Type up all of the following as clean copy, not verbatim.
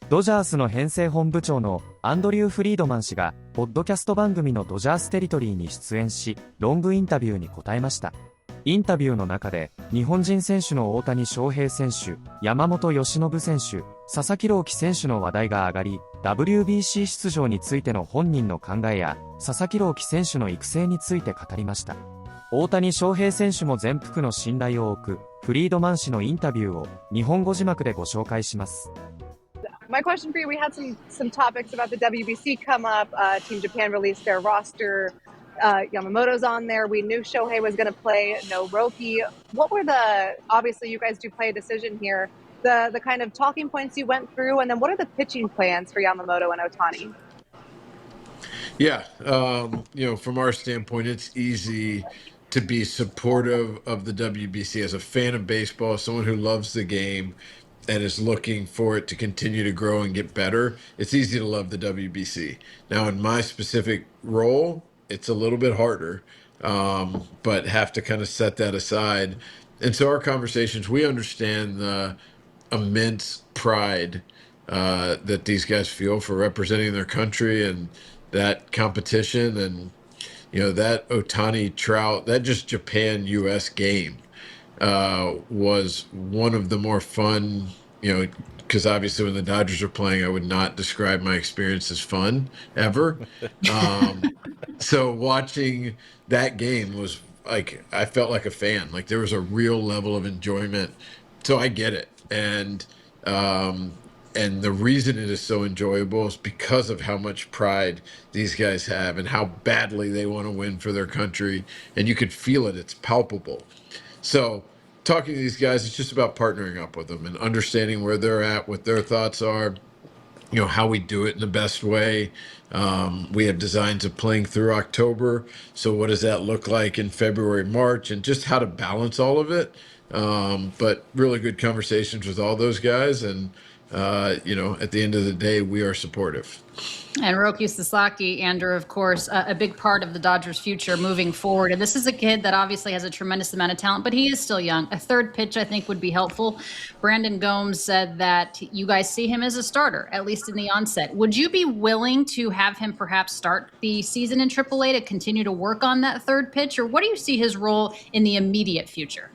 ドジャースの編成本部長のアンドリュー・フリードマン氏が、ポッドキャスト番組のドジャーステリトリーに出演し、ロングインタビューに答えました。インタビューの中で、日本人選手の大谷翔平選手、山本由伸選手、佐々木朗希選手の話題が上がり、WBC 出場についての本人の考えや、佐々木朗希選手の育成について語りました。大谷翔平選手も全幅の信頼を置く、フリードマン氏のインタビューを日本語字幕でご紹介します。My question for you, we had some topics about the WBC come up. Team Japan released their roster. Yamamoto's on there. We knew Shohei was going to play, no Roki. What were obviously you guys do play a decision here, the kind of talking points you went through, and then what are the pitching plans for Yamamoto and Ohtani? Yeah, from our standpoint, it's easy to be supportive of the WBC as a fan of baseball, as someone who loves the game and is looking for it to continue to grow and get better. It's easy to love the WBC. Now, in my specific role, it's a little bit harder, but have to kind of set that aside. And so our conversations, we understand the immense pride that these guys feel for representing their country and that competition. And, that Ohtani Trout, that just Japan-US game was one of the more fun, because obviously when the Dodgers are playing, I would not describe my experience as fun ever. So watching that game was like, I felt like a fan. Like there was a real level of enjoyment. So I get it. And the reason it is so enjoyable is because of how much pride these guys have and how badly they want to win for their country. And you could feel it. It's palpable. So talking to these guys, it's just about partnering up with them and understanding where they're at, what their thoughts are, how we do it in the best way. We have designs of playing through October. So what does that look like in February, March, and just how to balance all of it. But really good conversations with all those guys. And, at the end of the day, we are supportive. And Roki Sasaki, Andrew, of course, a big part of the Dodgers' future moving forward. And this is a kid that obviously has a tremendous amount of talent, but he is still young. A third pitch, I think, would be helpful. Brandon Gomes said that you guys see him as a starter, at least in the onset. Would you be willing to have him perhaps start the season in AAA to continue to work on that third pitch? Or what do you see his role in the immediate future?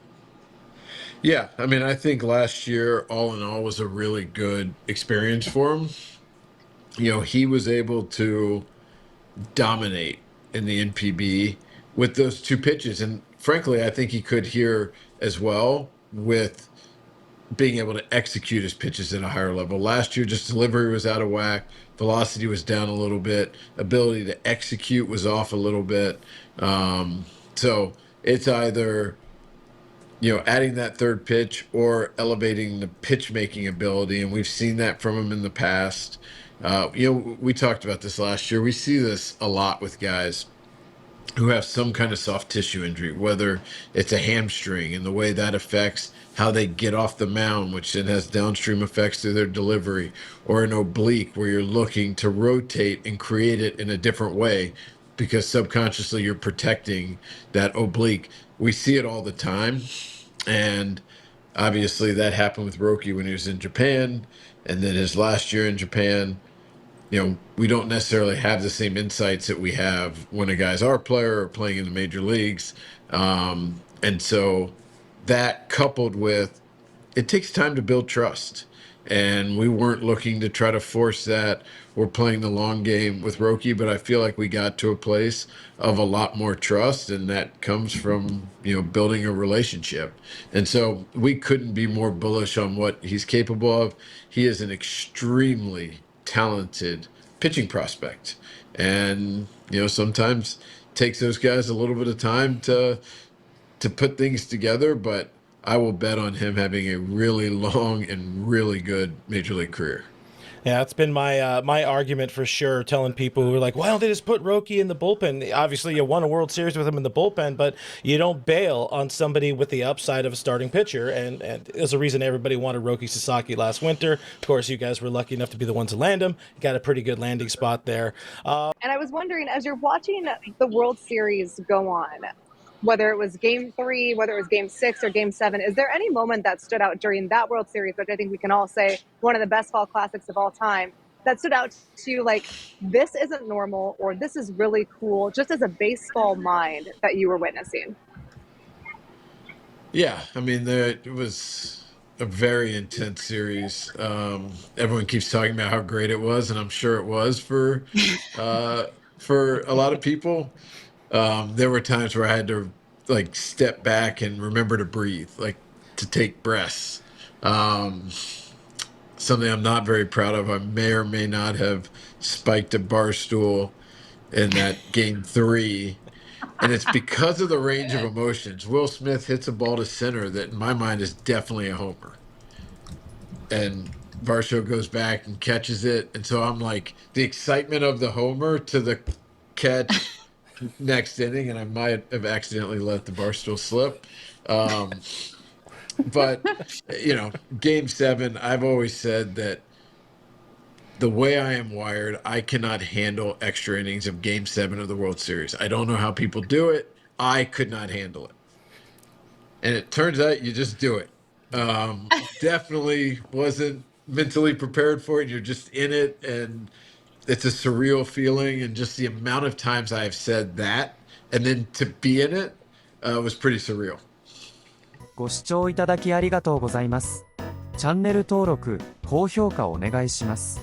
Yeah, I think last year, all in all, was a really good experience for him. He was able to dominate in the NPB with those two pitches. And frankly, I think he could here as well with being able to execute his pitches at a higher level. Last year, just delivery was out of whack. Velocity was down a little bit. Ability to execute was off a little bit. So it's either adding that third pitch or elevating the pitch making ability. And we've seen that from him in the past. We talked about this last year. We see this a lot with guys who have some kind of soft tissue injury, whether it's a hamstring and the way that affects how they get off the mound, which then has downstream effects to their delivery, or an oblique where you're looking to rotate and create it in a different way because subconsciously you're protecting that oblique. We see it all the time. And obviously that happened with Roki when he was in Japan, and then his last year in Japan. We don't necessarily have the same insights that we have when a guy's our player or playing in the major leagues. And so that coupled with, it takes time to build trust. And we weren't looking to try to force that. We're playing the long game with Roki, but I feel like we got to a place of a lot more trust, and that comes from, building a relationship. And so we couldn't be more bullish on what he's capable of. He is an extremely talented pitching prospect. And, sometimes it takes those guys a little bit of time to put things together, but I will bet on him having a really long and really good major league career. Yeah, it's been my argument for sure, telling people who are like, why don't they just put Roki in the bullpen? Obviously, you won a World Series with him in the bullpen, but you don't bail on somebody with the upside of a starting pitcher. And there's a reason everybody wanted Roki Sasaki last winter. Of course, you guys were lucky enough to be the ones to land him. You got a pretty good landing spot there. And I was wondering, as you're watching the World Series go on, whether it was game 3, whether it was game 6 or game 7, is there any moment that stood out during that World Series, which I think we can all say one of the best fall classics of all time, that stood out to you like, this isn't normal or this is really cool, just as a baseball mind that you were witnessing? Yeah, I mean, it was a very intense series. Everyone keeps talking about how great it was, and I'm sure it was for a lot of people. There were times where I had to like step back and remember to breathe, like to take breaths. Something I'm not very proud of. I may or may not have spiked a bar stool in that game 3. And it's because of the range of emotions. Will Smith hits a ball to center that in my mind is definitely a homer. And Varsho goes back and catches it. And so I'm like, the excitement of the homer to the catch next inning, and I might have accidentally let the Barstool slip. But, game 7, I've always said that the way I am wired, I cannot handle extra innings of game 7 of the World Series. I don't know how people do it. I could not handle it. And it turns out you just do it. Definitely wasn't mentally prepared for it. You're just in it, and it's a surreal feeling. And just the amount of times I have said that, and then to be in it, was pretty surreal. ご視聴いただきありがとうございます。チャンネル登録、高評価お願いします。